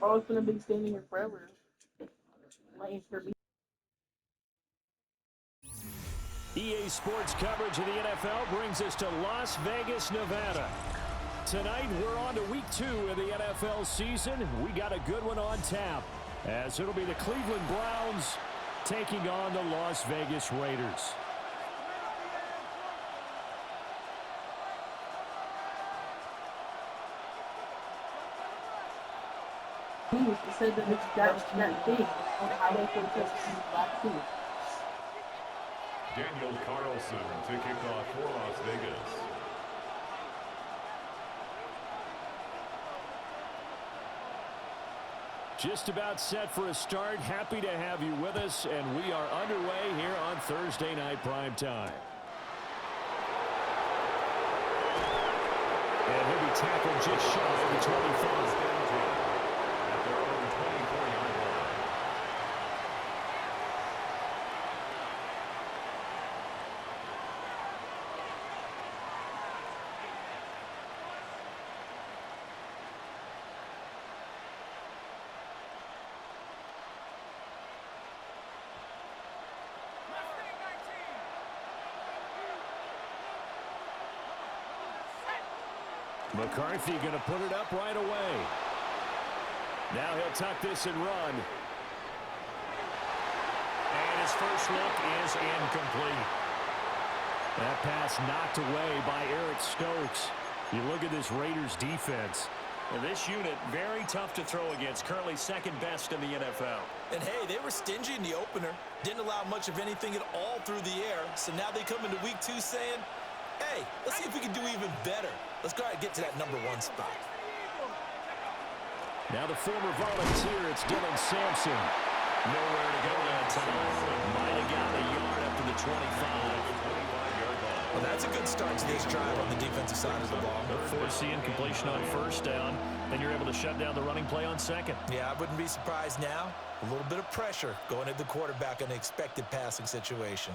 Oh, it's gonna be standing here forever. Waiting for me. EA Sports coverage of the NFL brings us to Las Vegas, Nevada. Tonight, we're on to week 2 of the NFL season. We got a good one on tap, as it'll be the Cleveland Browns taking on the Las Vegas Raiders. It said that it's that big on how they can test back too. Daniel Carlson to kick off for Las Vegas. Just about set for a start. Happy to have you with us, and we are underway here on Thursday Night Prime Time. And he'll be tackled just shy of the 25. At their own 24-yard line. McCarthy going to put it up right away. Now he'll tuck this and run. And his first look is incomplete. That pass knocked away by Eric Stokes. You look at this Raiders defense. And this unit, very tough to throw against. Currently second best in the NFL. And hey, they were stingy in the opener. Didn't allow much of anything at all through the air. So now they come into week 2 saying, hey, let's see if we can do even better. Let's go ahead and get to that #1 spot. Now the former volunteer, it's Dylan Sampson. Nowhere to go that time. Might have gotten a yard up to the 25. Well, that's a good start to this drive on the defensive side of the ball. Forcing completion on first down. Then you're able to shut down the running play on second. Yeah, I wouldn't be surprised now. A little bit of pressure going at the quarterback in an expected passing situation.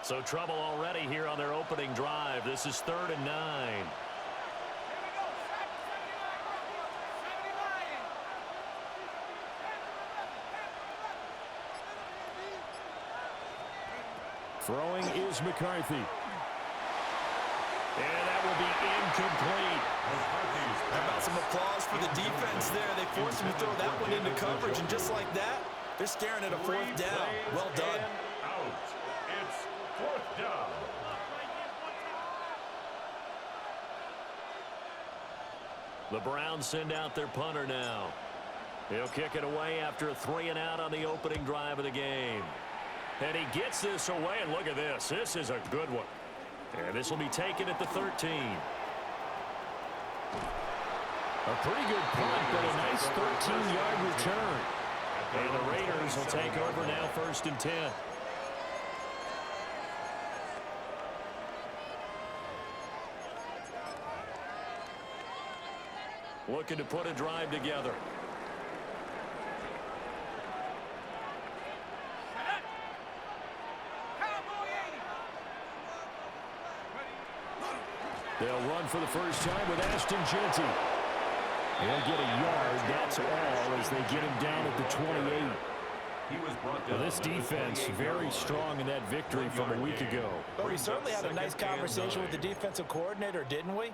So trouble already here on their opening drive. This is 3rd and 9. Throwing is McCarthy. And that will be incomplete. How about some applause for the defense there? They forced him to throw that one into coverage, and just like that, they're staring at a 4th down. Well done. Out. It's 4th down. The Browns send out their punter now. He'll kick it away after a 3-and-out on the opening drive of the game. And he gets this away, and look at this. This is a good one. And this will be taken at the 13. A pretty good punt, but a nice 13-yard return. And the Raiders will take over now 1st and 10. Looking to put a drive together. They'll run for the first time with Ashton Jeanty. He'll get a yard, that's all, as they get him down at the 28. He was brought down. Well, this defense very strong in that victory from a week ago. But we certainly had a nice conversation with the defensive coordinator, didn't we?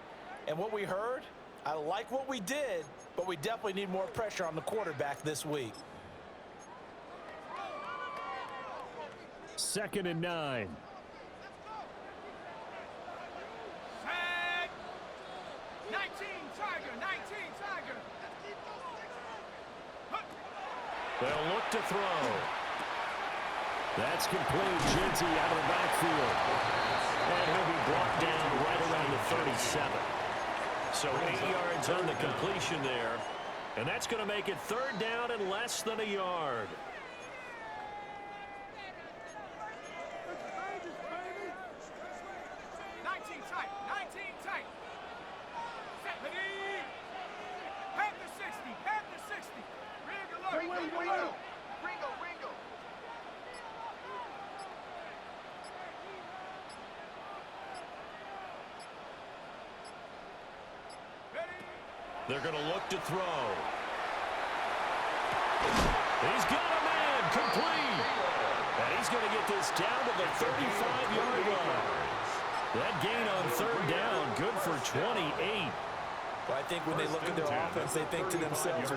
And what we heard, I like what we did, but we definitely need more pressure on the quarterback this week. 2nd and 9. They'll look to throw. That's complete. Jeanty out of the backfield. And he'll be brought down right around the 37. So 8 yards on the completion there. And that's going to make it 3rd down and less than a yard. They're going to look to throw. He's got a man complete. And he's going to get this down to the 35-yard line. That gain on third down, good for 28. Well, I think when they look at their offense, they think to themselves,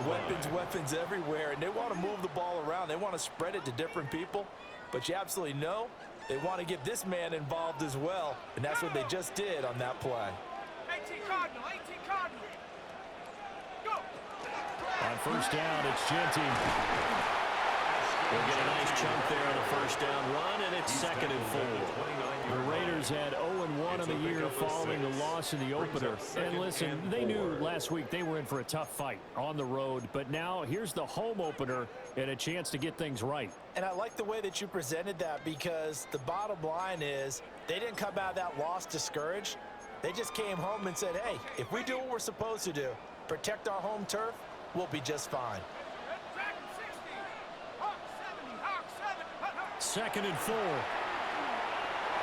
weapons everywhere, and they want to move the ball around. They want to spread it to different people, but you absolutely know they want to get this man involved as well, and that's what they just did on that play. 18 Cardinal, 18 Cardinal. Go. On first down, it's Genty. We'll get a nice chunk there on the first down run, and it's 2nd and 4. The Raiders had 0-1 on the year following the loss in the opener. And listen, they knew last week they were in for a tough fight on the road. But now here's the home opener and a chance to get things right. And I like the way that you presented that, because the bottom line is they didn't come out of that loss discouraged. They just came home and said, hey, if we do what we're supposed to do, protect our home turf, we'll be just fine. 2nd and 4.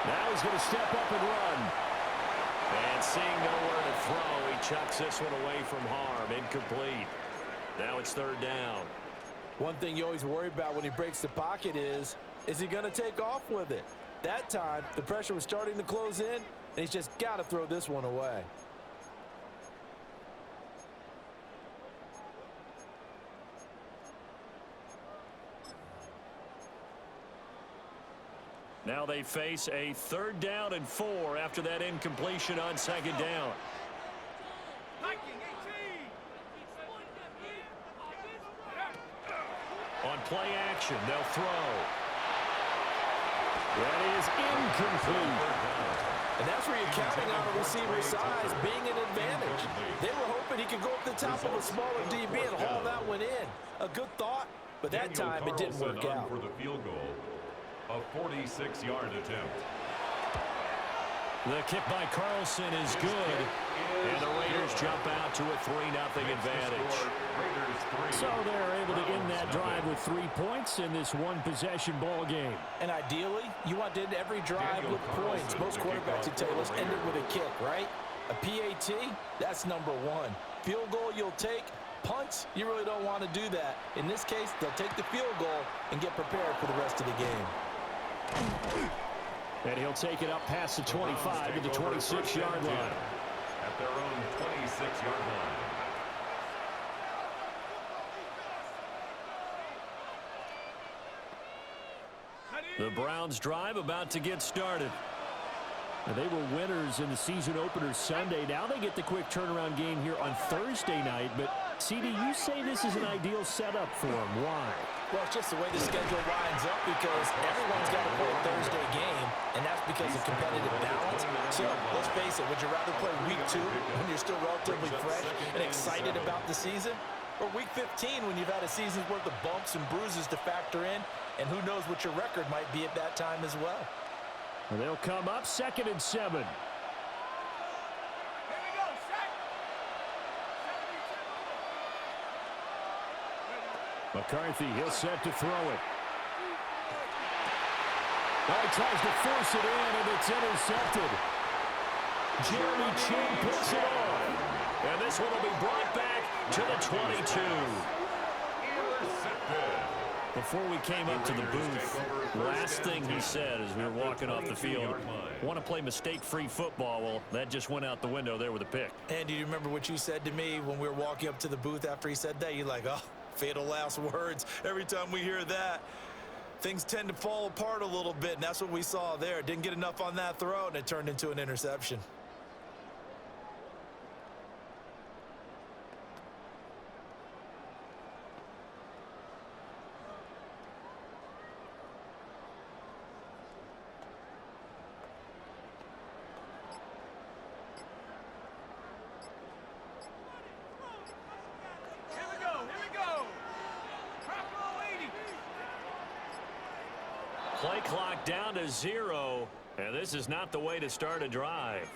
Now he's going to step up and run. And seeing nowhere to throw, he chucks this one away from harm. Incomplete. Now it's 3rd down. One thing you always worry about when he breaks the pocket is he going to take off with it? That time, the pressure was starting to close in, and he's just got to throw this one away. Now they face a 3rd down and 4 after that incompletion on 2nd down. On play action, they'll throw. That is incomplete. And that's where you're counting on a receiver's size being an advantage. They were hoping he could go up the top of a smaller DB and haul that one in. A good thought, but that time it didn't work out. For the field goal. A 46-yard attempt. The kick by Carlson is good. And the Raiders jump out to a 3-0 advantage. So they're able to end that drive with 3 points in this one-possession ball game. And ideally, you want to end every drive with points. Most quarterbacks would tell you, let's end it with a kick, right? A PAT, that's number 1. Field goal you'll take. Punts, you really don't want to do that. In this case, they'll take the field goal and get prepared for the rest of the game. And he'll take it up past the 25 to the 26-yard line. At their own 26-yard line. The Browns drive about to get started. They were winners in the season opener Sunday. Now they get the quick turnaround game here on Thursday night. But, CD, you say this is an ideal setup for them. Why? Well, it's just the way the schedule lines up, because everyone's got to play a Thursday game, and that's because of competitive balance. So, let's face it, would you rather play week 2 when you're still relatively fresh and excited about the season? Or week 15 when you've had a season's worth of bumps and bruises to factor in, and who knows what your record might be at that time as well? And they'll come up 2nd and 7. McCarthy, he'll set to throw it. Now he tries to force it in, and it's intercepted. Jeremy Chin puts it on. And this one will be brought back to the 22. Before we came up to the booth, last thing he said as we were walking off the field, want to play mistake-free football. Well, that just went out the window there with a pick. And do you remember what you said to me when we were walking up to the booth after he said that? You're like, oh, fatal last words. Every time we hear that, things tend to fall apart a little bit, and that's what we saw there. Didn't get enough on that throw, and it turned into an interception. Play clock down to 0, and this is not the way to start a drive.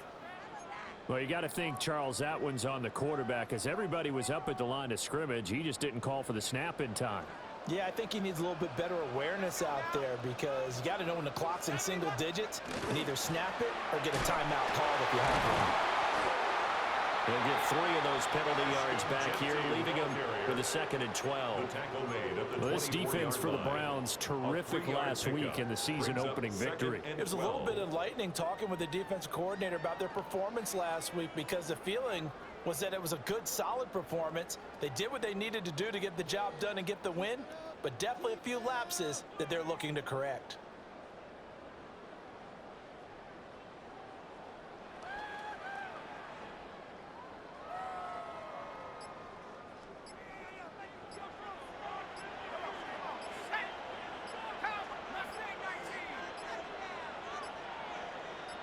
Well, you got to think, Charles, that one's on the quarterback, as everybody was up at the line of scrimmage. He just didn't call for the snap in time. Yeah, I think he needs a little bit better awareness out there, because you got to know when the clock's in single digits and either snap it or get a timeout called if you have one. He'll get 3 of those penalty yards back here, leaving him with a 2nd and 12. Well, this defense for the Browns, terrific last week in the season-opening victory. It was a little bit enlightening talking with the defensive coordinator about their performance last week, because the feeling was that it was a good, solid performance. They did what they needed to do to get the job done and get the win, but definitely a few lapses that they're looking to correct.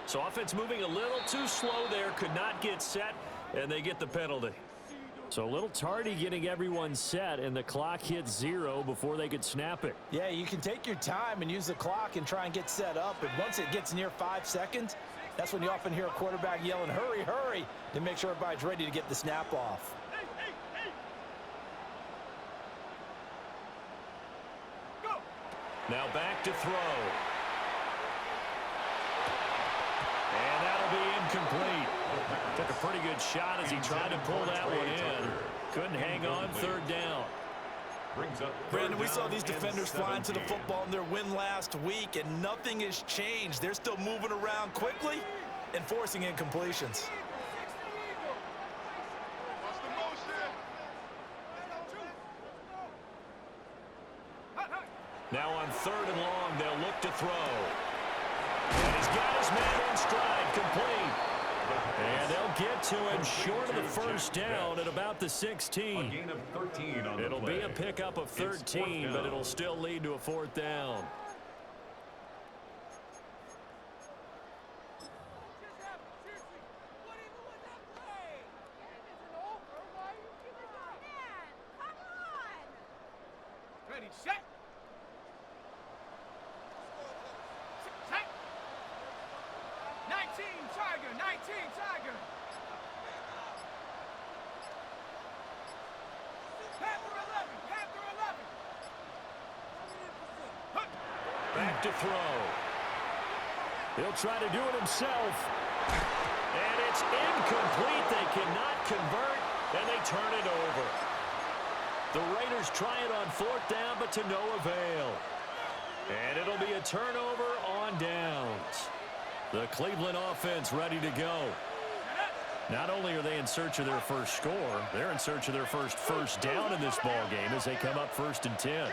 So offense moving a little too slow there, could not get set, and they get the penalty. So a little tardy getting everyone set, and the clock hits 0 before they could snap it. Yeah, you can take your time and use the clock and try and get set up, but once it gets near 5 seconds, that's when you often hear a quarterback yelling, hurry, hurry, to make sure everybody's ready to get the snap off. Now back to throw. And that'll be incomplete. Took a pretty good shot as he tried to pull that one in. Couldn't hang on, 3rd down. Brandon, we saw these defenders flying to the football in their win last week, and nothing has changed. They're still moving around quickly and forcing incompletions. Now on 3rd and long, they'll look to throw. And he's got his man in stride, complete. And they'll get to him short of the 1st down at about the 16. It'll be a pickup of 13, but it'll still lead to a 4th down. Ready, set. Set. 19 Tiger, 19 Tiger. Panther 11, Panther 11. Back to throw. He'll try to do it himself. And it's incomplete. They cannot convert, and they turn it over. The Raiders try it on 4th down, but to no avail. And it'll be a turnover on downs. The Cleveland offense ready to go. Not only are they in search of their first score, they're in search of their first down in this ball game as they come up 1st and 10.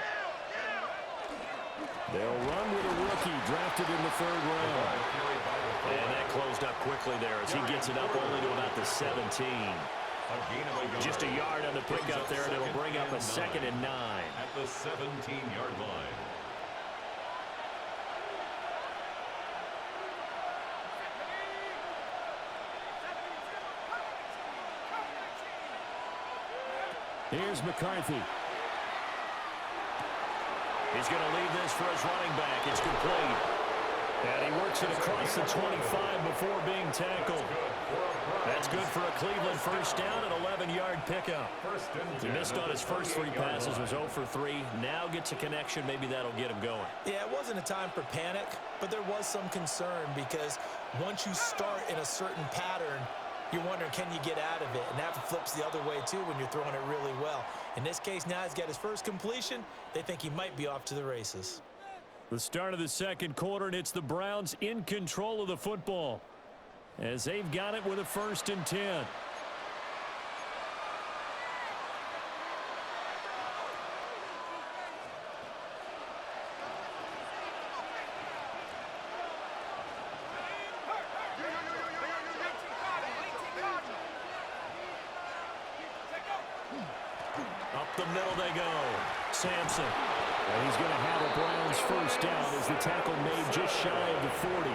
They'll run with a rookie drafted in the 3rd round. And that closed up quickly there as he gets it up only to about the 17. Just a yard on the pickup there, and it'll bring up a 2nd and 9. At the 17-yard line. Here's McCarthy. He's going to leave this for his running back. It's complete. And he works it across the 25 before being tackled. That's good for a Cleveland 1st down, an 11-yard pickup. He missed on his first 3 passes, was 0 for 3. Now gets a connection. Maybe that'll get him going. Yeah, it wasn't a time for panic, but there was some concern, because once you start in a certain pattern, you're wondering, can you get out of it? And that flips the other way, too, when you're throwing it really well. In this case, now he's got his first completion. They think he might be off to the races. The start of the 2nd quarter, and it's the Browns in control of the football as they've got it with a 1st and 10. Up the middle they go. Sampson. And he's going to have a Browns 1st down as the tackle made just shy of the 40.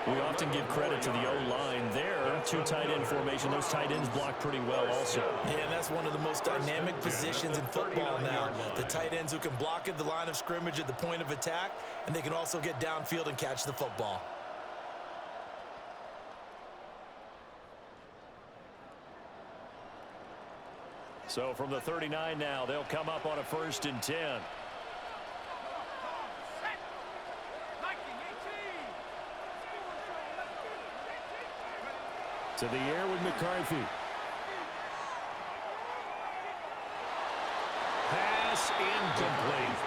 We often give credit to the O-line there. 2 tight end formation. Those tight ends block pretty well also. Yeah, and that's one of the most dynamic positions in football now. The tight ends who can block at the line of scrimmage at the point of attack, and they can also get downfield and catch the football. So from the 39 now, they'll come up on a 1st and 10. To the air with McCarthy. Pass incomplete.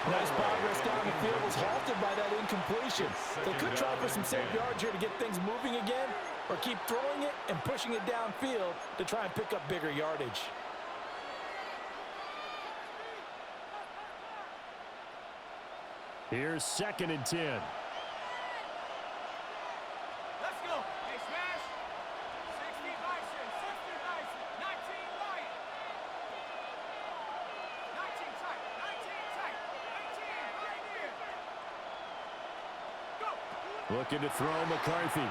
Nice progress down the field was halted by that incompletion. They could try for some safe yards here to get things moving again, or keep throwing it and pushing it downfield to try and pick up bigger yardage. Here's 2nd and 10. Let's go. Hey, smash. 60 Bison, 60 Bison, 19 Lion. 19 tight, 19 tight, 18 Pioneer. Go. Looking to throw McCarthy.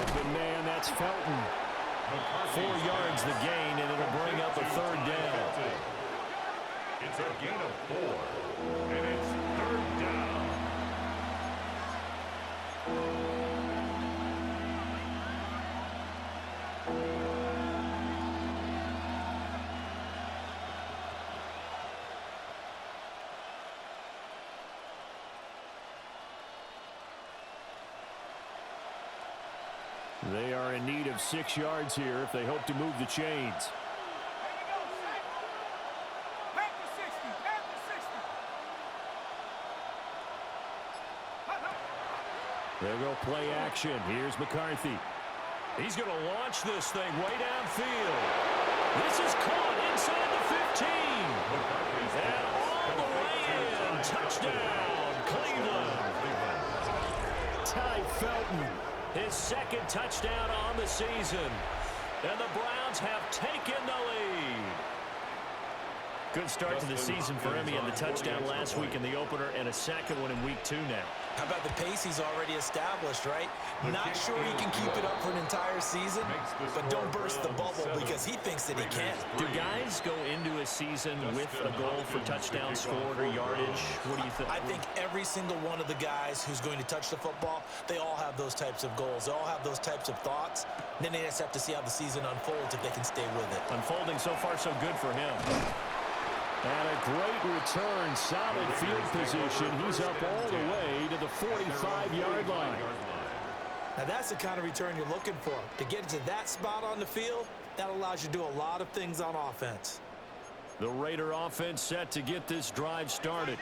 Open man, that's Felton. 4 yards the gain, and it'll bring up a 3rd down. It's a gain of 4, and it's 3rd down. They are in need of 6 yards here if they hope to move the chains. There you go, set. Back to 60, back to 60. Hut, hut. They'll go play action. Here's McCarthy. He's going to launch this thing way downfield. This is caught inside the 15. And all the way in. Touchdown, Cleveland. Ty Felton, his 2nd touchdown on the season. And the Browns have taken the lead. Good start to the season for him. He had the touchdown last week in the opener and a 2nd one in week 2 now. How about the pace he's already established, right? Not sure he can keep it up for an entire season, but don't burst the bubble because he thinks that he can. Do guys go into a season with a goal for touchdown scored or yardage? What do you think? I think every single one of the guys who's going to touch the football, they all have those types of goals. They all have those types of thoughts. Then they just have to see how the season unfolds if they can stay with it. Unfolding so far so good for him. And a great return, solid field position. He's up all the way to the 45-yard line. Now that's the kind of return you're looking for. To get to that spot on the field, that allows you to do a lot of things on offense. The Raider offense set to get this drive started.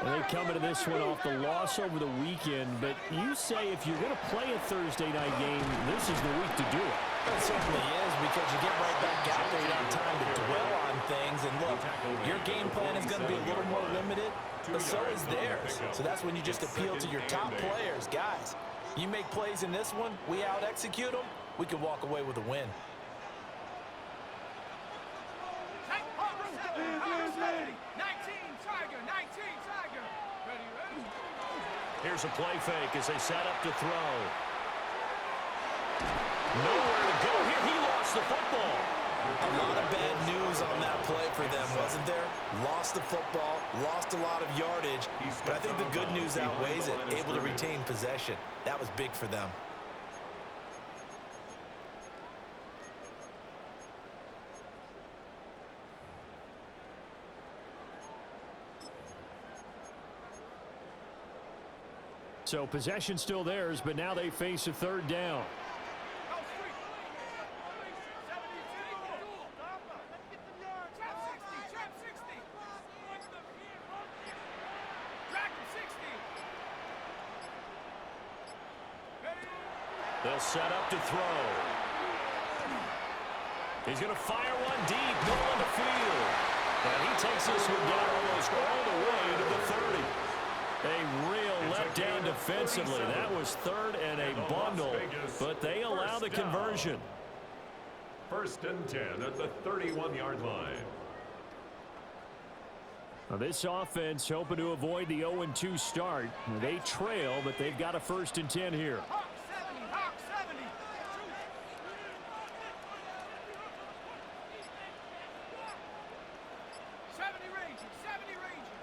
And they come into this one off the loss over the weekend, but you say if you're going to play a Thursday night game, this is the week to do it. It certainly is, because you get right back out there. You don't have time to dwell on things. And look, your game plan is going to be a little more limited, but so is theirs. So that's when you just appeal to your top players. Guys, you make plays in this one, we out-execute them, we can walk away with a win. Tight, Hawk 70, 19 Tiger, 19 Tiger. Ready, ready. Here's a play fake as they set up to throw. Nowhere to go here. He lost the football. A lot of bad news on that play for them, wasn't there? Lost the football, lost a lot of yardage, but I think the good news outweighs it. Able to retain possession. That was big for them. So possession still theirs, but now they face a 3rd down. Go street. 72. Trap 60, trap 60. Drag him 60. Ready. They'll set up to throw. He's going to fire one deep, middle of the field. And he takes this one down almost all the way to the 30. A real letdown defensively. That was 3rd and a bundle, but they allow the conversion. 1st and 10 at the 31-yard line. Now this offense hoping to avoid the 0-2 start. They trail, but they've got a 1st and 10 here. Hawk 70, Hawk 70. 70 Ranger, 70 Ranger.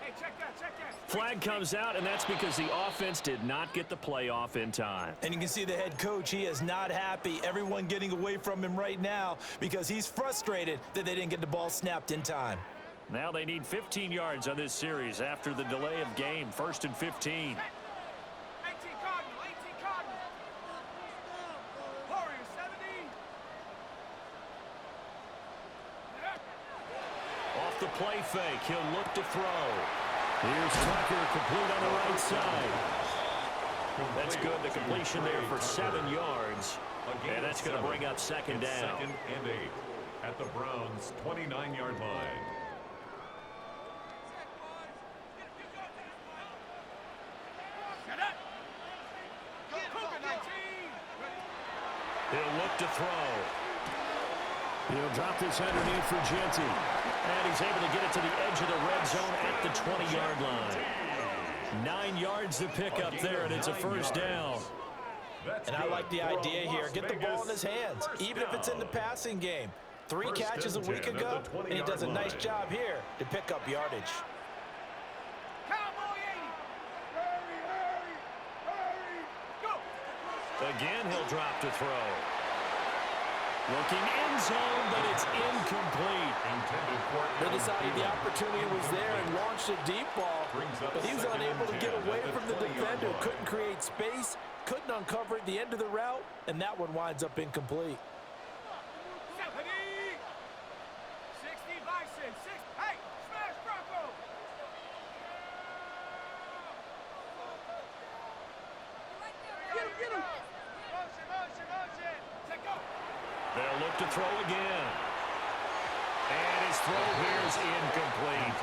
Hey, check that, check that. Flag comes out, and that's because the offense did not get the play off in time. And you can see the head coach, he is not happy. Everyone getting away from him right now because he's frustrated that they didn't get the ball snapped in time. Now they need 15 yards on this series after the delay of game. 1st and 15. 18 Cardinal, 18 Cardinal. Warriors 70. Off the play fake, he'll look to throw. Here's Tucker, complete on the right side. That's good. The completion there for 7 yards. And that's going to bring up second down. 2nd and 8 at the Browns' 29-yard line. He'll look to throw. He'll drop this underneath for Genty. And he's able to get it to the edge of the red zone at the 20-yard line. 9 yards to pick up there, and it's a first down. And I like the idea here. Get the ball in his hands, even if it's in the passing game. 3 catches a week ago, and he does a nice job here to pick up yardage. Cowboy 80. Go. Again, he'll drop to throw. Looking end zone, but it's incomplete. They decided the opportunity was there and launched a deep ball, but he was unable to get away from the defender. Couldn't create space, couldn't uncover at the end of the route, and that one winds up incomplete. 70. 60 Bison. 6. Hey, smash Bronco. Get him. Motion. Take go. They'll look to throw again. And his throw here is incomplete.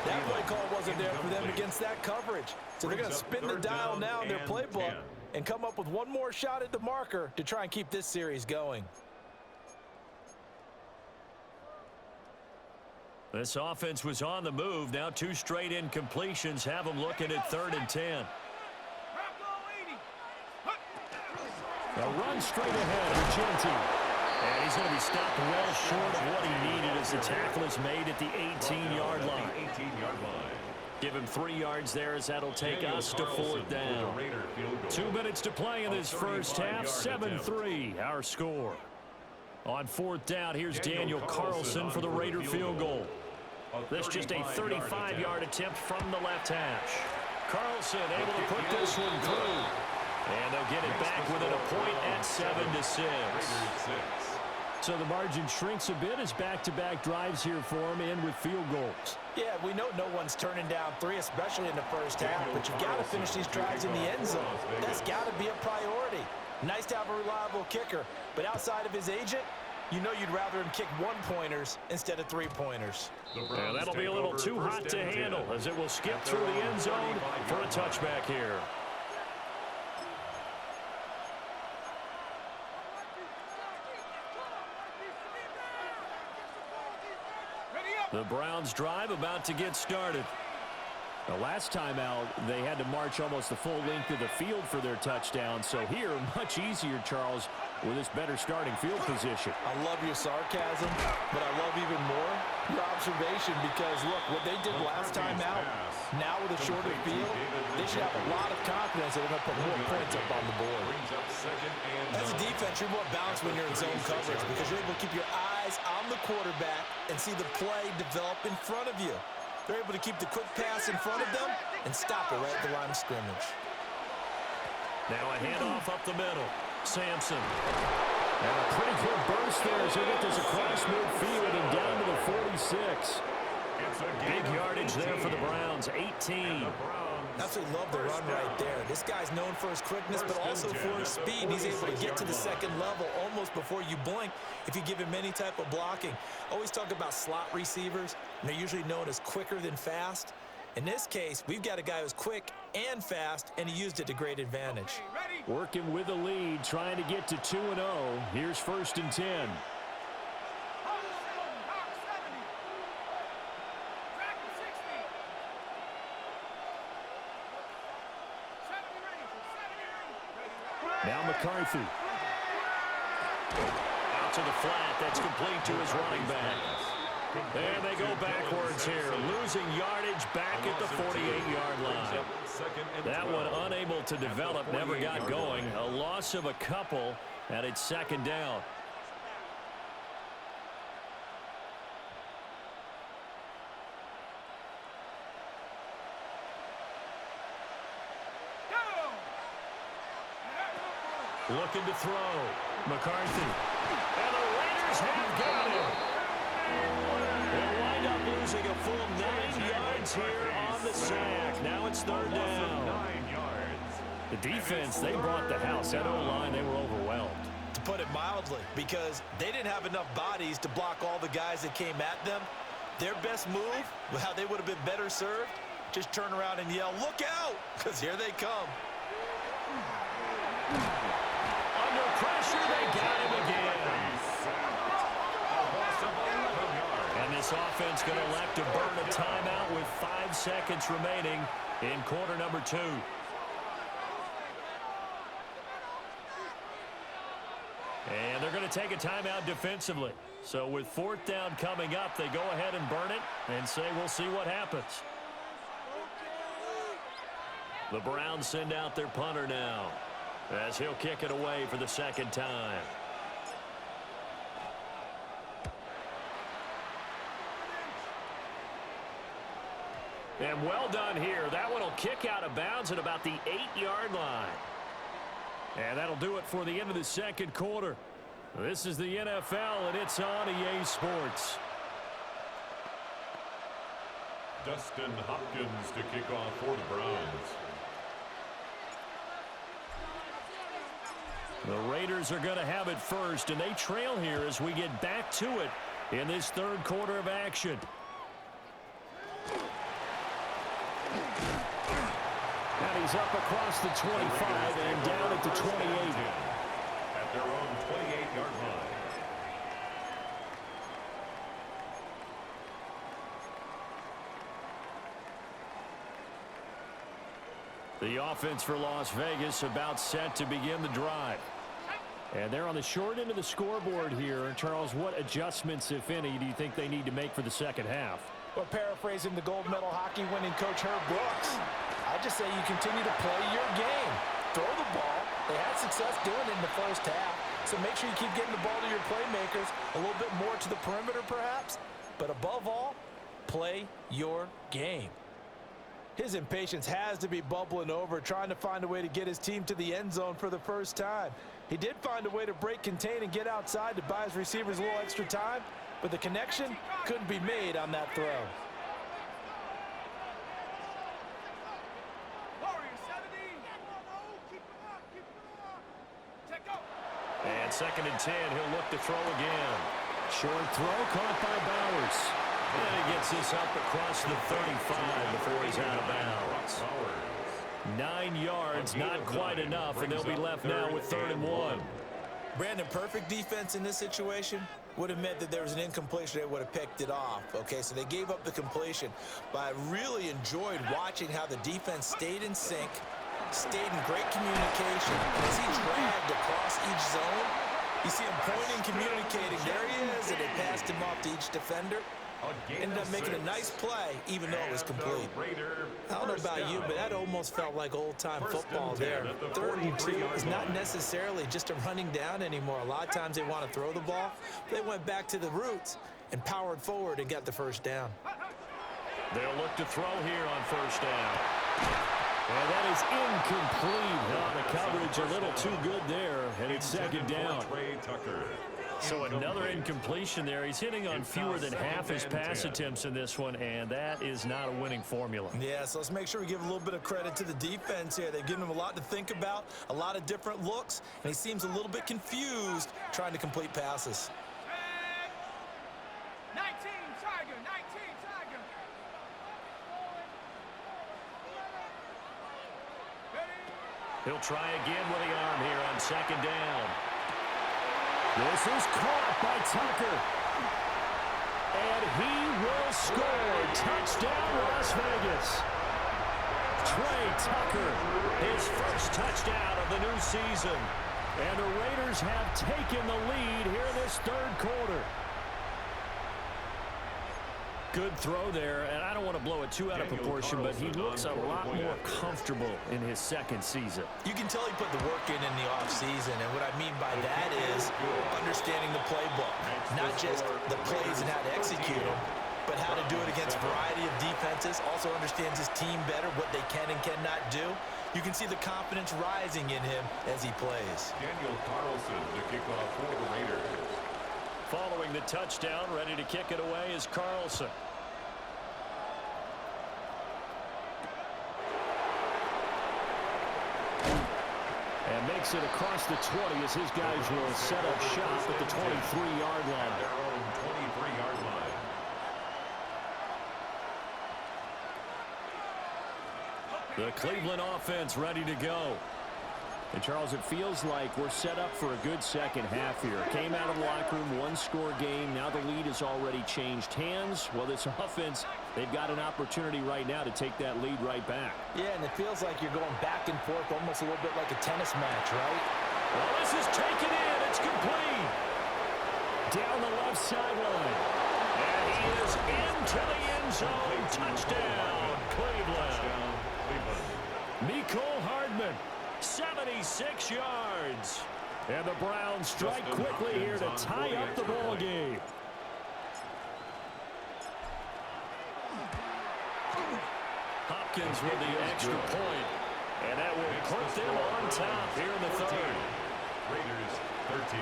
That play call wasn't there for them against that coverage. So they're going to spin the dial now in their playbook and come up with one more shot at the marker to try and keep this series going. This offense was on the move. Now 2 straight incompletions have them looking at 3rd and 10. Bronco 80. A run straight ahead for Genty. And he's going to be stopped well short of what he needed as the tackle is made at the 18-yard line. Give him 3 yards there as that'll take us to 4th down. 2 minutes to play in this first half. 7-3 our score. On 4th down, here's Daniel Carlson for the Raider field goal. This just a 35-yard attempt from the left hash. Carlson able to put this one through. And they'll get it back within a point at 7-6. So the margin shrinks a bit as back-to-back drives here for him and with field goals. Yeah, we know no one's turning down 3, especially in the first half, but you've got to finish these drives in the end zone. That's got to be a priority. Nice to have a reliable kicker, but outside of his agent, you know you'd rather him kick 1-pointers instead of 3-pointers. Yeah, that'll be a little too hot to handle as it will skip through the end zone for a touchback here. The Browns drive about to get started. The last time out, they had to march almost the full length of the field for their touchdown. So here, much easier, Charles, with this better starting field position. I love your sarcasm, but I love even more your observation because, look, what they did last time out, now with a shorter field, they should have a lot of confidence that they're going to put more points up on the board. As a defense, you're more balanced when you're in zone coverage because you're able to keep your eyes on the quarterback and see the play develop in front of you. They're able to keep the quick pass in front of them and stop it right at the line of scrimmage. Now a handoff up the middle. Sampson. And a pretty good burst there as they get this across midfield and down to the 46. Big yardage there for the Browns, 18. Absolutely love the run right there. This guy's known for his quickness, but also for his speed. He's able to get to the second level almost before you blink if you give him any type of blocking. Always talk about slot receivers, and they're usually known as quicker than fast. In this case, we've got a guy who's quick and fast, and he used it to great advantage. Working with the lead, trying to get to 2-0. Here's 1st and 10. Now McCarthy. Out to the flat. That's complete to his running back. And they go backwards here. Losing yardage back at the 48-yard line. That one unable to develop. Never got going. A loss of a couple. And it's 2nd down. Looking to throw. McCarthy. And the Raiders have got him. They'll wind up losing a full 9 yards here on the sack. Now it's third down. 9 yards. The defense, they brought the house. That O-line, they were overwhelmed. To put it mildly, because they didn't have enough bodies to block all the guys that came at them. Their best move, how they would have been better served, just turn around and yell, "Look out!" Because here they come. Under pressure, they got him again. And this offense going to elect to burn a timeout with 5 seconds remaining in quarter number 2. And they're going to take a timeout defensively. So with 4th down coming up, they go ahead and burn it and say we'll see what happens. The Browns send out their punter now as he'll kick it away for the 2nd time. And well done here. That one will kick out of bounds at about the 8-yard line. And that'll do it for the end of the 2nd quarter. This is the NFL, and it's on EA Sports. Dustin Hopkins to kick off for the Browns. The Raiders are going to have it first, and they trail here as we get back to it in this 3rd quarter of action. And he's up across the 25 and down at the 28. At their own 28-yard line. The offense for Las Vegas about set to begin the drive. And they're on the short end of the scoreboard here. Charles, what adjustments, if any, do you think they need to make for the 2nd half? Well, paraphrasing the gold medal hockey winning coach Herb Brooks, I just say you continue to play your game. Throw the ball. They had success doing it in the 1st half. So make sure you keep getting the ball to your playmakers, a little bit more to the perimeter perhaps. But above all, play your game. His impatience has to be bubbling over, trying to find a way to get his team to the end zone for the first time. He did find a way to break, contain, and get outside to buy his receivers a little extra time, but the connection couldn't be made on that throw. And 2nd and 10, he'll look to throw again. Short throw caught by Bowers. And he gets this up across the 35 before he's out of bounds. 9 yards, not quite enough, and they'll be left now with 3rd and 1. Brandon, perfect defense in this situation would have meant that there was an incompletion that would have picked it off. Okay, so they gave up the completion. But I really enjoyed watching how the defense stayed in sync, stayed in great communication. And as he dragged across each zone, you see him pointing, communicating. There he is, and they passed him off to each defender. Ended up making a nice play, even though it was complete. I don't know about you, but that almost felt like old-time football there. 3rd and 2 is not necessarily just a running down anymore. A lot of times they want to throw the ball. They went back to the roots and powered forward and got the 1st down. They'll look to throw here on 1st down. And that is incomplete. Oh, the coverage a little too good there, and it's 2nd down. So another incompletion there. He's hitting on fewer than half his pass attempts in this one, and that is not a winning formula. Yeah, so let's make sure we give a little bit of credit to the defense here. They've given him a lot to think about, a lot of different looks, and he seems a little bit confused trying to complete passes. 19, Tiger, 19, Tiger. He'll try again with the arm here on 2nd down. This is caught by Tucker. And he will score. Touchdown, Las Vegas. Trey Tucker, his first touchdown of the new season. And the Raiders have taken the lead here in this 3rd quarter. Good throw there, and I don't want to blow it too out of proportion, but he looks a lot more comfortable in his 2nd season. You can tell he put the work in the offseason, and what I mean by that is understanding the playbook, not just the plays and how to execute them, but how to do it against a variety of defenses, also understands his team better, what they can and cannot do. You can see the confidence rising in him as he plays. Daniel Carlson to kick off for the Raiders. Following the touchdown, ready to kick it away is Carlson. And makes it across the 20 as his guys will set up shop at the 23-yard line. Their own 23-yard line. The Cleveland offense ready to go. And, Charles, it feels like we're set up for a good second half here. Came out of the locker room, one-score game. Now the lead has already changed hands. Well, this offense, they've got an opportunity right now to take that lead right back. Yeah, and it feels like you're going back and forth almost a little bit like a tennis match, right? Well, this is taken in. It's complete. Down the left sideline. And he is into the end zone. Touchdown, Cleveland. Mecole Hardman, 76 yards. And the Browns strike quickly here to tie up the ball game. Hopkins with the extra point. And that will put them on top here in the third. Raiders 13.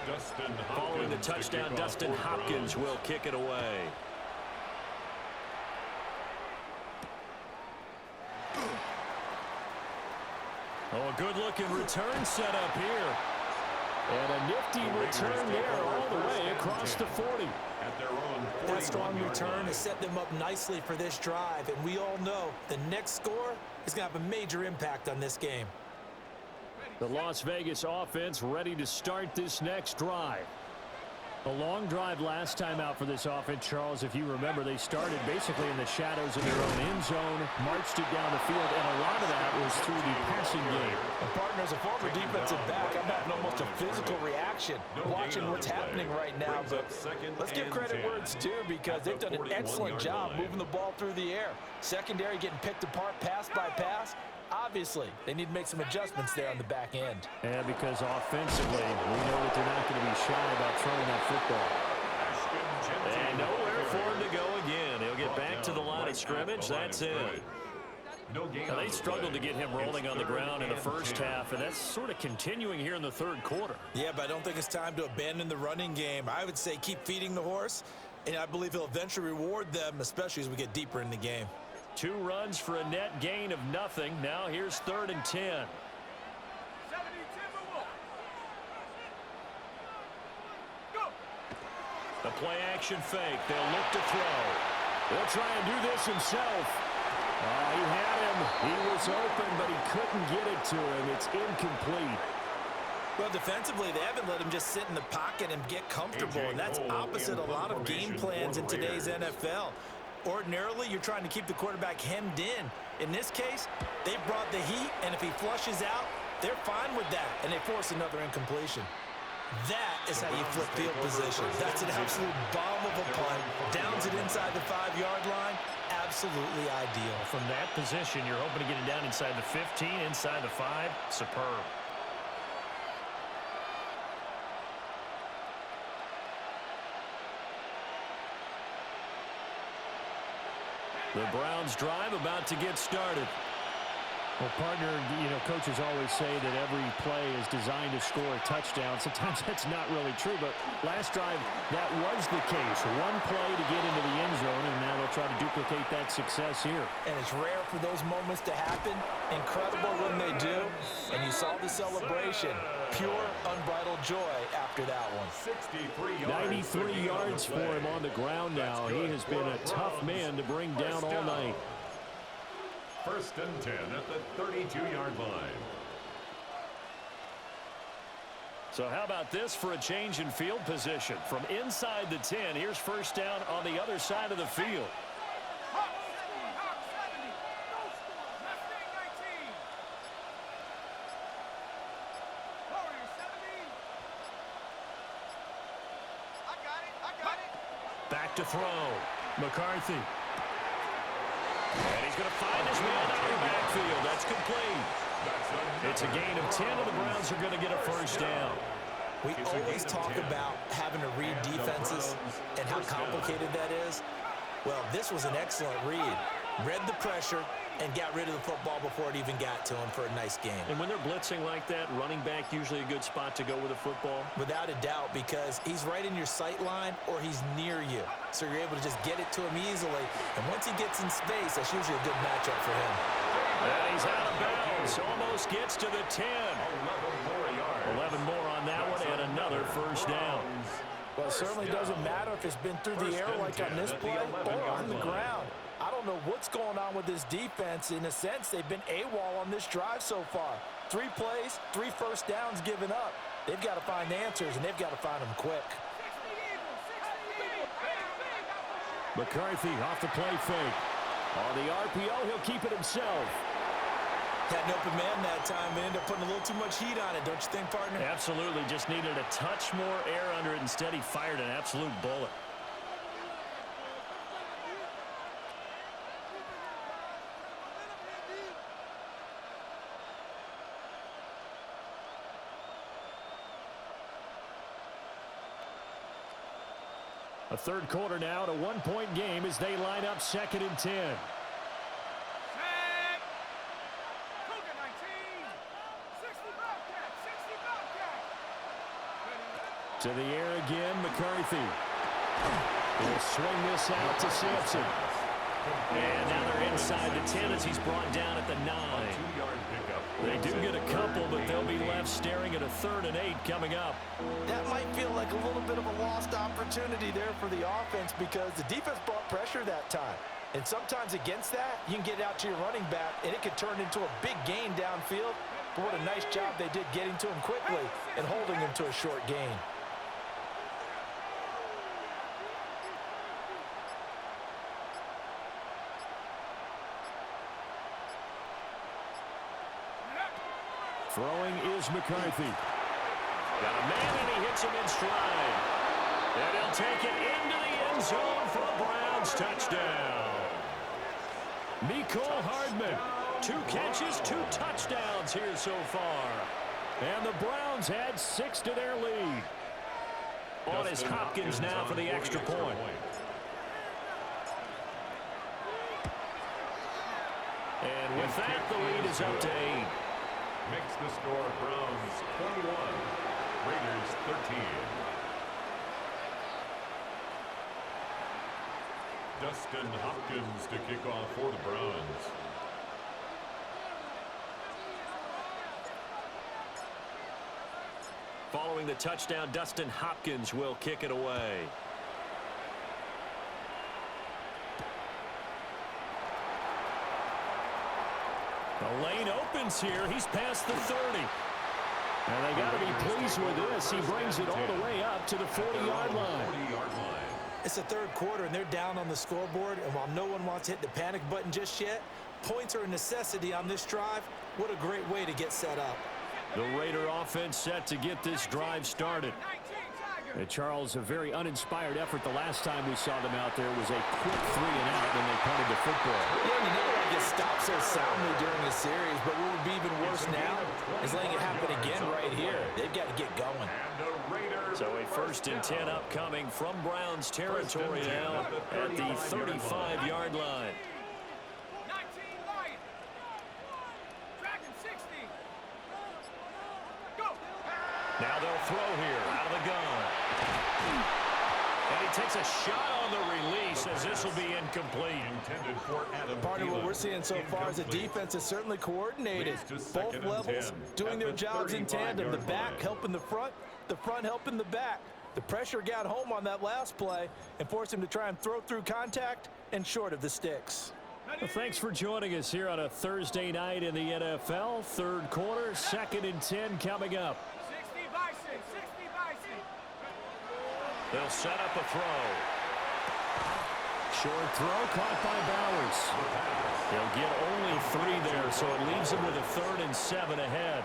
Dustin Hopkins. Following the touchdown, Dustin Hopkins will kick it away. Oh, a good-looking return set up here. And a nifty return there all the way across the 40. At their own That strong return has set them up nicely for this drive, and we all know the next score is going to have a major impact on this game. The Las Vegas offense ready to start this next drive. A long drive last time out for this offense, Charles. If you remember, they started basically in the shadows of their own end zone, marched it down the field, and a lot of that was through the passing game. And partner, as a former defensive back, I'm having almost a physical reaction watching what's happening right now. But let's give credit where it's due, because they've done an excellent job moving the ball through the air. Secondary getting picked apart pass by pass. Obviously, they need to make some adjustments there on the back end. And because offensively, we know that they're not going to be shy about throwing that football. And nowhere for him to go again. He'll get back to the line of scrimmage. That's it. Now, they struggled to get him rolling on the ground in the first half, and that's sort of continuing here in the third quarter. Yeah, but I don't think it's time to abandon the running game. I would say keep feeding the horse, and I believe he'll eventually reward them, especially as we get deeper in the game. 2 runs for a net gain of nothing. Now here's 3rd and 10. 70 Go. The play action fake. They'll look to throw. They'll try and do this himself. He had him. He was open, but he couldn't get it to him. It's incomplete. Well, defensively, they haven't let him just sit in the pocket and get comfortable, and that's opposite a lot of game plans in today's NFL. Ordinarily, you're trying to keep the quarterback hemmed in. In this case, they brought the heat, and if he flushes out, they're fine with that, and they force another incompletion. That is how you flip field position. That's an absolute bomb of a punt. Downs it inside the 5-yard line. Absolutely ideal. From that position, you're hoping to get it down inside the 15, inside the 5. Superb. The Browns drive about to get started. Well, partner, you know, coaches always say that every play is designed to score a touchdown. Sometimes that's not really true, but last drive, that was the case. One play to get into the end zone, and now they'll try to duplicate that success here. And it's rare for those moments to happen. Incredible when they do. And you saw the celebration. Pure, unbridled joy after that one. 93 yards for him on the ground now. He has been a tough man to bring down all night. 1st and 10 at the 32-yard line. So how about this for a change in field position? From inside the 10, here's 1st down on the other side of the field. Hawk 70. No score. Mustang 19. Warrior 70. I got it. Back to throw. McCarthy. And he's going to find his man out of the backfield. That's complete. It's a gain of 10, and the Browns are going to get a 1st down. We always talk about having to read defenses and how complicated that is. Well, this was an excellent read. Read the pressure and got rid of the football before it even got to him for a nice game. And when they're blitzing like that, running back usually a good spot to go with the football? Without a doubt, because he's right in your sight line or he's near you. So you're able to just get it to him easily. And once he gets in space, that's usually a good matchup for him. And he's out of bounds. Almost gets to the 10. 11 more on that one and another first down. Well, it certainly doesn't matter if it's been through the air like on this play or on the ground. I don't know what's going on with this defense. In a sense, they've been AWOL on this drive so far. 3 plays, 3 first downs given up. They've got to find answers, and they've got to find them quick. McCarthy off the play fake. On the RPO, he'll keep it himself. Had an open man that time and ended up putting a little too much heat on it, don't you think, partner? Absolutely. Just needed a touch more air under it. Instead, he fired an absolute bullet. A third quarter now, at a 1-point game as they line up 2nd and 10. Set. Cougar 19. 60 Bobcat. 60 Bobcat. To the air again, McCarthy. He'll swing this out to Sampson. And now they're inside the 10 as he's brought down at the 9. They do get a couple, but they'll be left staring at a 3rd and 8 coming up. That might feel like a little bit of a lost opportunity there for the offense because the defense brought pressure that time. And sometimes against that, you can get out to your running back, and it could turn into a big gain downfield. But what a nice job they did getting to him quickly and holding him to a short gain. Throwing is McCarthy. Got a man, and he hits him in stride. And he'll take it into the end zone for a Browns touchdown. Mecole Hardman. 2 catches, 2 touchdowns here so far. And the Browns add 6 to their lead. On is Hopkins now for the extra point. And with that, the lead is up to 8. Makes the score Browns 21, Raiders 13. Dustin Hopkins to kick off for the Browns. Following the touchdown, Dustin Hopkins will kick it away. The lane opens here. He's past the 30. And they got to be pleased with this. He brings it all the way up to the 40-yard line. It's the third quarter, and they're down on the scoreboard. And while no one wants to hit the panic button just yet, points are a necessity on this drive. What a great way to get set up. The Raider offense set to get this drive started. And Charles, a very uninspired effort the last time we saw them out there was a quick 3 and out when they punted the football. Yeah, you never want to get stopped so soundly during the series, but what would be even worse now is letting it happen again right here. They've got to get going. So a 1st and 10 upcoming from Browns territory now at the 35-yard line. 19 Lion. Dragon 60. Go. Now they'll throw here out of the gun. And he takes a shot on the release as this will be incomplete. Partner, what we're seeing so far is the defense is certainly coordinated. Both levels doing their jobs in tandem. The back helping the front helping the back. The pressure got home on that last play and forced him to try and throw through contact and short of the sticks. Well, thanks for joining us here on a Thursday night in the NFL. Third quarter, 2nd and 10 coming up. 60 Bison. 60 Bison. They'll set up a throw. Short throw caught by Bowers. They'll get only 3 there, so it leaves them with a 3rd and 7 ahead.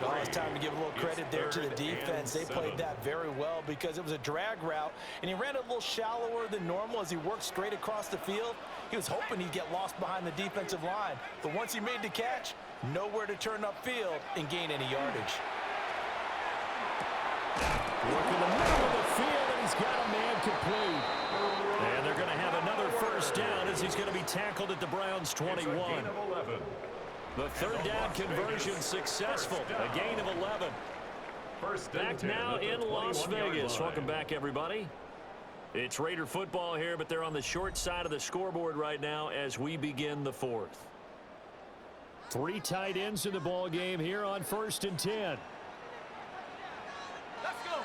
Well, it's time to give a little credit there to the defense. They played that very well because it was a drag route, and he ran it a little shallower than normal as he worked straight across the field. He was hoping he'd get lost behind the defensive line, but once he made the catch, nowhere to turn upfield and gain any yardage. Working the middle of the field, and he's got a man complete. And they're going to have another first down as he's going to be tackled at the Browns' 21. The third down conversion successful. A gain of 11. Back now in Las Vegas. Welcome back, everybody. It's Raider football here, but they're on the short side of the scoreboard right now as we begin the fourth. 3 tight ends in the ball game here on 1st and 10. Let's go.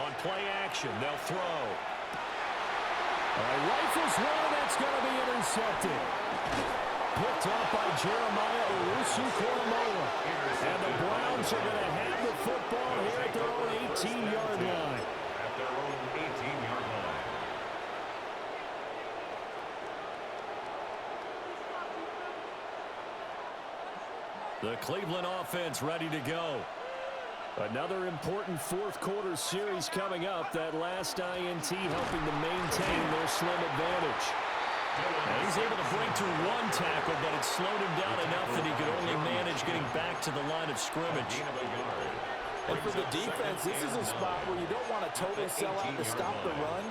On play action, they'll throw. Rifles one, that's going to be intercepted. Picked off by Jeremiah Owusu-Koramoah. And the Browns are going to have the football here at their own 18-yard line. At their own 18-yard line. The Cleveland offense ready to go. Another important fourth-quarter series coming up. That last INT helping to maintain their slim advantage. And he's able to break through 1 tackle, but it slowed him down enough that he could only manage getting back to the line of scrimmage. And for the defense, this is a spot where you don't want to totally sell out to stop the run,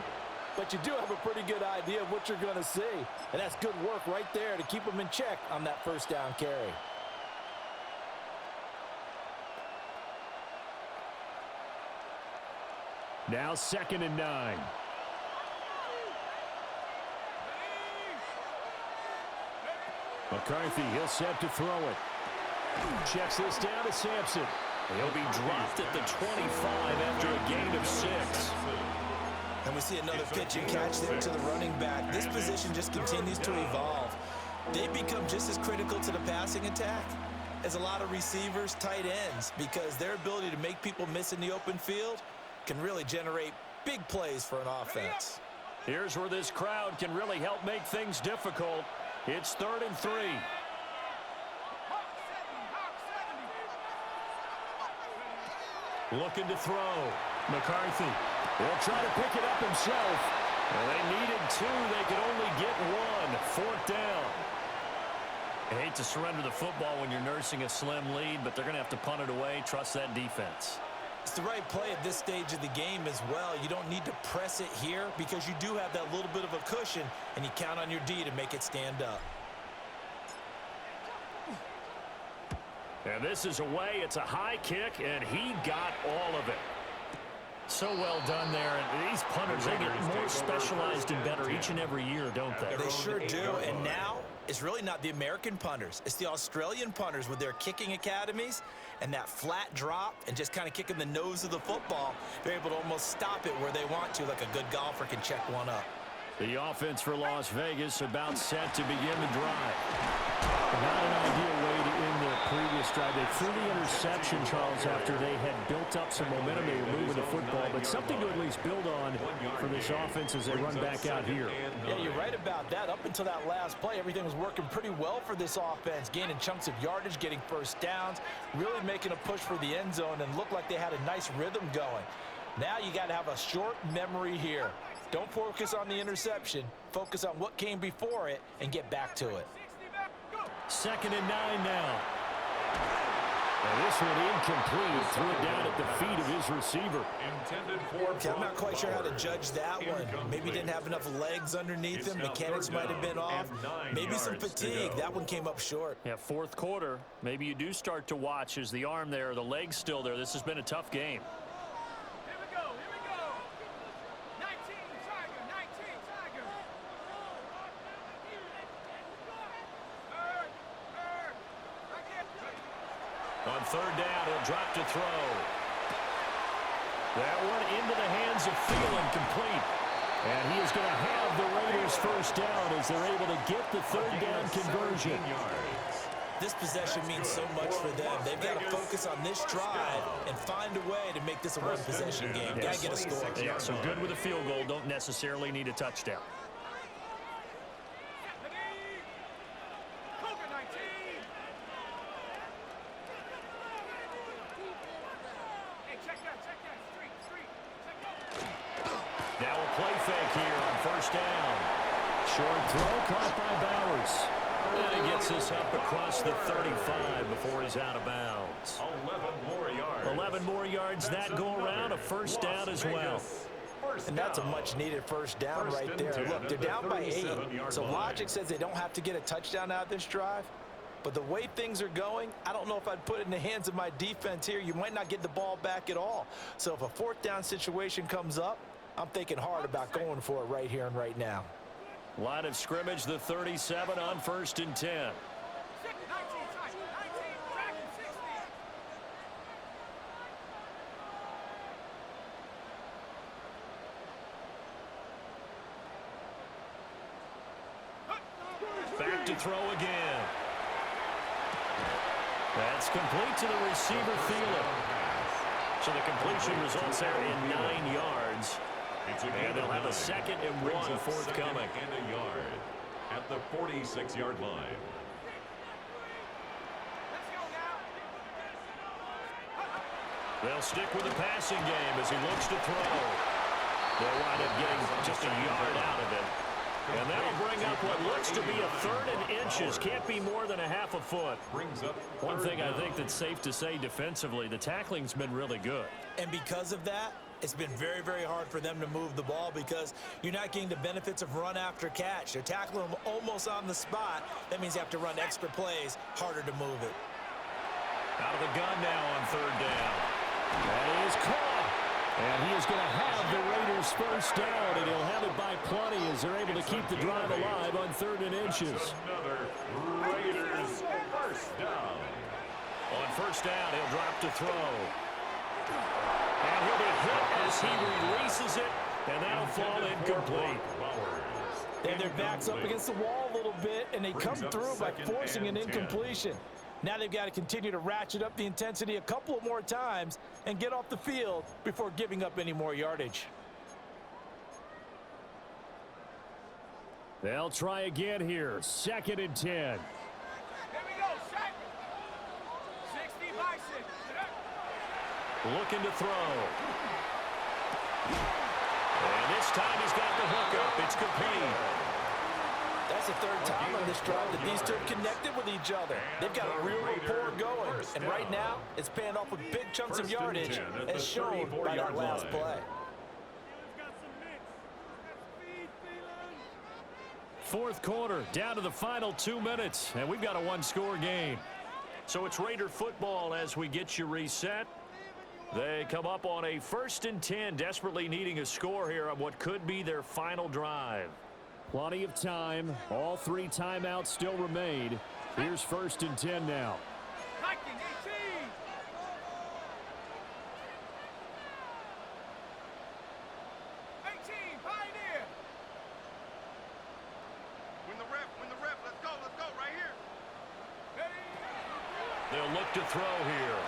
but you do have a pretty good idea of what you're going to see. And that's good work right there to keep them in check on that first down carry. Now 2nd and 9. McCarthy, he'll set to throw it. Checks this down to Sampson. He'll be dropped at the 25 after a gain of 6. And we see another pitch and catch there to the running back. This position just continues to evolve. They become just as critical to the passing attack as a lot of receivers, tight ends, because their ability to make people miss in the open field can really generate big plays for an offense. Here's where this crowd can really help make things difficult. It's 3rd and 3. Looking to throw. McCarthy. He'll try to pick it up himself. Well, they needed 2. They could only get 1. 4th down. I hate to surrender the football when you're nursing a slim lead, but they're going to have to punt it away. Trust that defense. It's the right play at this stage of the game as well. You don't need to press it here because you do have that little bit of a cushion, and you count on your D to make it stand up. And this is away. It's a high kick, and he got all of it. So well done there. And these punters, they get more specialized and better each and every year, don't they? They sure do. And now it's really not the American punters. It's the Australian punters with their kicking academies and that flat drop and just kind of kicking the nose of the football. They're able to almost stop it where they want to, like a good golfer can check one up. The offense for Las Vegas about set to begin the drive. Not an ideal way to end the previous drive. They threw the interception, Charles, after they had built up some momentum. They were moving the football, but something to at least build on for this offense as they run back out here. Yeah, you're right about that. Up until that last play, everything was working pretty well for this offense, gaining chunks of yardage, getting first downs, really making a push for the end zone, and looked like they had a nice rhythm going. Now you got to have a short memory here. Don't focus on the interception. Focus on what came before it and get back to it. 2nd and 9 now. And this one incomplete. Threw it down at the feet of his receiver. Okay, I'm not quite sure how to judge that one. Maybe didn't have enough legs underneath him. Mechanics might have been off. Maybe some fatigue. That one came up short. Yeah, 4th quarter. Maybe you do start to watch as the arm there, the leg's still there. This has been a tough game. Here we go. 19 Tiger. On 3rd down, he'll drop to throw. That one into the hands of Thielen, complete. And he is going to have the Raiders first down as they're able to get the 3rd down conversion. This possession means so much for them. They've got to focus on this drive and find a way to make this a one-possession game. Got to get a score. Yeah, so good with a field goal. Don't necessarily need a touchdown. Now a play fake here on 1st down. Short throw caught by Bowers. And he gets this up across the 35 before he's out of bounds. 11 more yards. 11 more yards that go around, a first down as well. And that's a much-needed first down right there. Look, they're down by 8, so logic says they don't have to get a touchdown out of this drive. But the way things are going, I don't know if I'd put it in the hands of my defense here. You might not get the ball back at all. So if a fourth down situation comes up, I'm thinking hard about going for it right here and right now. Line of scrimmage, the 37 on 1st and 10. 19, 19, track and 60. Back to throw again. That's complete to the receiver, Thielen. So the completion results there in 9 yards. And they'll have a 2nd and 1 forthcoming. And a yard at the 46-yard line. Let's go now. They'll stick with the passing game as he looks to throw. They'll wind up getting just a yard out of it. And that'll bring up what looks to be a 3rd and inches. Can't be more than a half a foot. Brings up One thing I think that's safe to say defensively, the tackling's been really good. And because of that, it's been very, very hard for them to move the ball because you're not getting the benefits of run after catch. They're tackling them almost on the spot. That means you have to run extra plays, harder to move it. Out of the gun now on 3rd down. That is caught. And he is going to have the Raiders first down, and he'll have it by plenty as they're able to keep the drive alive on 3rd and inches. Another Raiders first down. On 1st down, he'll drop to throw. And he'll be hit as he releases it, and that'll fall incomplete. And their back's up against the wall a little bit, and they come through by forcing an incompletion. Now they've got to continue to ratchet up the intensity a couple of more times and get off the field before giving up any more yardage. They'll try again here. 2nd and 10. Here we go, Shaq. 60 Bison. Looking to throw. And this time he's got the hook up. It's complete. That's the 3rd time on this drive that these two have connected with each other. They've got a real rapport going. And right now, it's paying off with big chunks of yardage, as shown by that last play. Fourth quarter, down to the final 2 minutes, and we've got a 1-score game. So it's Raider football as we get you reset. They come up on a 1st and 10, desperately needing a score here on what could be their final drive. Plenty of time. All 3 timeouts still remain. Here's 1st and 10 now. Viking 18. 18, Pioneer. Win the rep, let's go, right here. Ready? They'll look to throw here.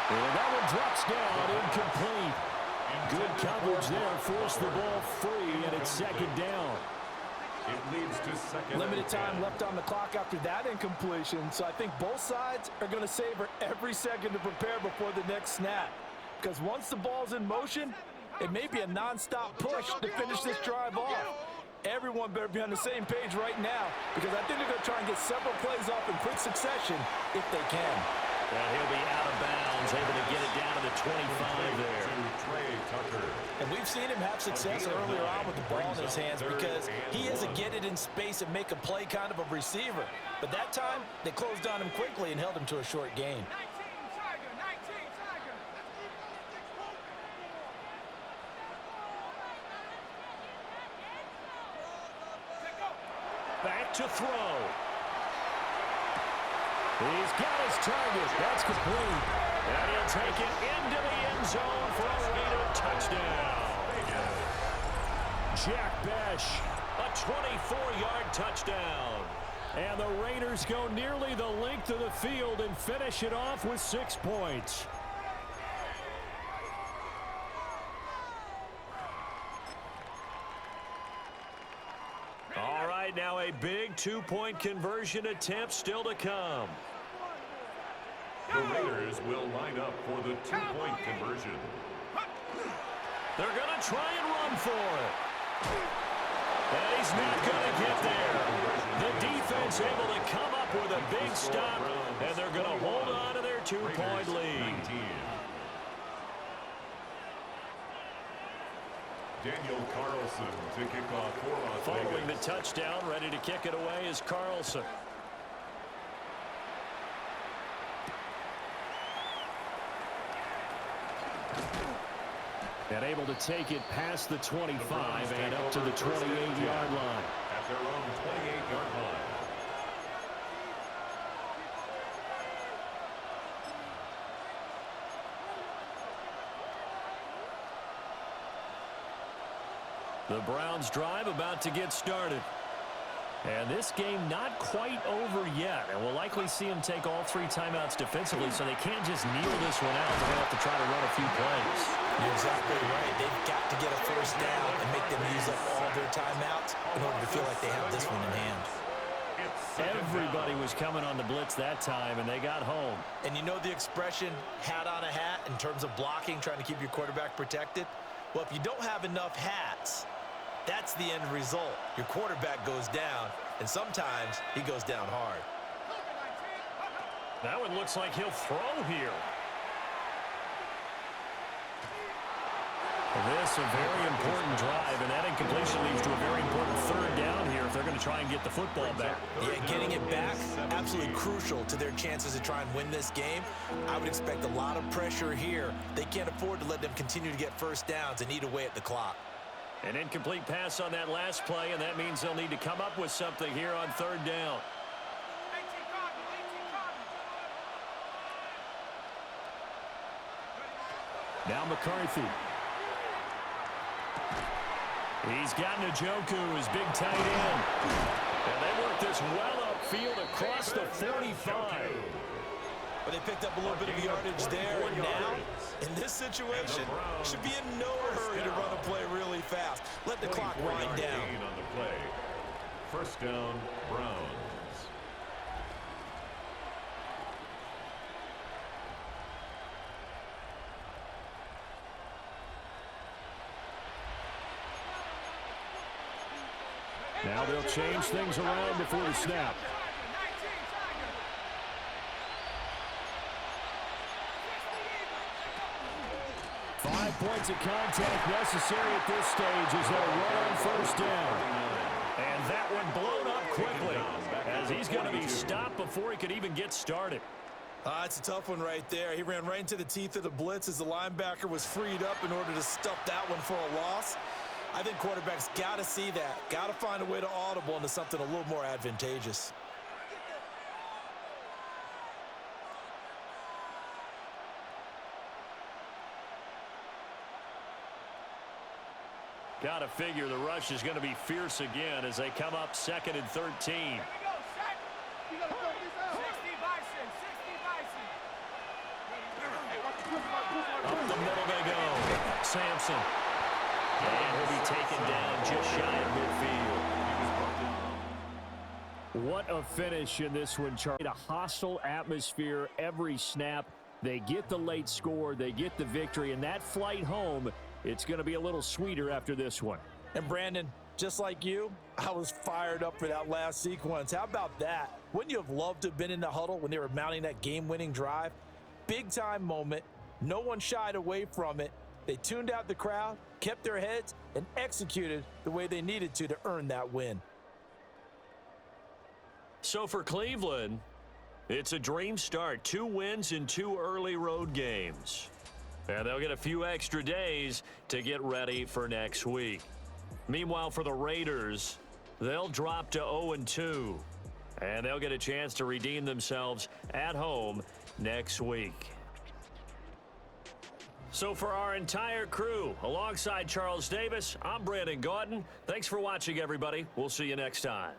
And that one drops down, incomplete. Good coverage there, forced the ball free, and it's 2nd down. It leads to 2nd. Limited time left on the clock after that incompletion, so I think both sides are going to savor every second to prepare before the next snap. Because once the ball's in motion, it may be a non-stop push to finish this drive off. Everyone better be on the same page right now, because I think they're going to try and get several plays off in quick succession if they can. And he'll be out of bounds, able to get it down to the 25 there. And we've seen him have success earlier on with the ball in his hands because he is a get it in space and make a play kind of a receiver. But that time, they closed on him quickly and held him to a short gain. 19, Tiger, 19, Tiger. Let go. Back to throw. He's got his target. That's complete. And he'll take it into the end zone for a Raider touchdown. Jack Besh, a 24-yard touchdown. And the Raiders go nearly the length of the field and finish it off with 6 points. All right, now a big 2-point conversion attempt still to come. The Raiders will line up for the 2-point conversion. They're going to try and run for it. And he's not going to get there. The defense able to come up with a big stop, and they're going to hold on to their 2-point lead. Daniel Carlson to kick off for Las Vegas. Following the touchdown, ready to kick it away is Carlson. And able to take it past the 25 and up to the 28-yard line. At their own 28-yard line. The Browns drive about to get started. And this game not quite over yet. And we'll likely see them take all 3 timeouts defensively, so they can't just kneel this one out. They're going to have to try to run a few plays. You're exactly right. They've got to get a first down and make them use up all their timeouts in order to feel like they have this one in hand. Everybody was coming on the blitz that time, and they got home. And you know the expression, hat on a hat, in terms of blocking, trying to keep your quarterback protected? Well, if you don't have enough hats, that's the end result. Your quarterback goes down, and sometimes he goes down hard. That one looks like he'll throw here. This a very important drive, and that incompletion leads to a very important 3rd down here if they're going to try and get the football back. Yeah, getting it back, absolutely crucial to their chances to try and win this game. I would expect a lot of pressure here. They can't afford to let them continue to get first downs and eat away at the clock. An incomplete pass on that last play, and that means they'll need to come up with something here on 3rd down. Now McCarthy. He's got Njoku, his big tight end. And they work this well upfield across the 45. But they picked up a little bit of yardage there, and now, in this situation, should be in no hurry to run a play really fast. Let the clock wind down. On the play. First down, Browns. Now they'll change things around before the snap. 5 points of contact necessary at this stage as they'll run on first down. And that one blown up quickly as he's going to be stopped before he could even get started. It's a tough one right there. He ran right into the teeth of the blitz as the linebacker was freed up in order to stuff that one for a loss. I think quarterbacks got to see that. Got to find a way to audible into something a little more advantageous. Got to figure the rush is going to be fierce again as they come up 2nd and 13. Up the middle they go. Sampson. And he'll be taken down just shy of midfield. What a finish in this one, Charlie. A hostile atmosphere every snap. They get the late score, they get the victory, and that flight home, it's going to be a little sweeter after this one. And Brandon, just like you, I was fired up for that last sequence. How about that? Wouldn't you have loved to have been in the huddle when they were mounting that game-winning drive? Big-time moment. No one shied away from it. They tuned out the crowd, kept their heads, and executed the way they needed to earn that win. So for Cleveland, it's a dream start. 2 wins in 2 early road games. And they'll get a few extra days to get ready for next week. Meanwhile, for the Raiders, they'll drop to 0-2. And they'll get a chance to redeem themselves at home next week. So for our entire crew, alongside Charles Davis, I'm Brandon Gaudin. Thanks for watching, everybody. We'll see you next time.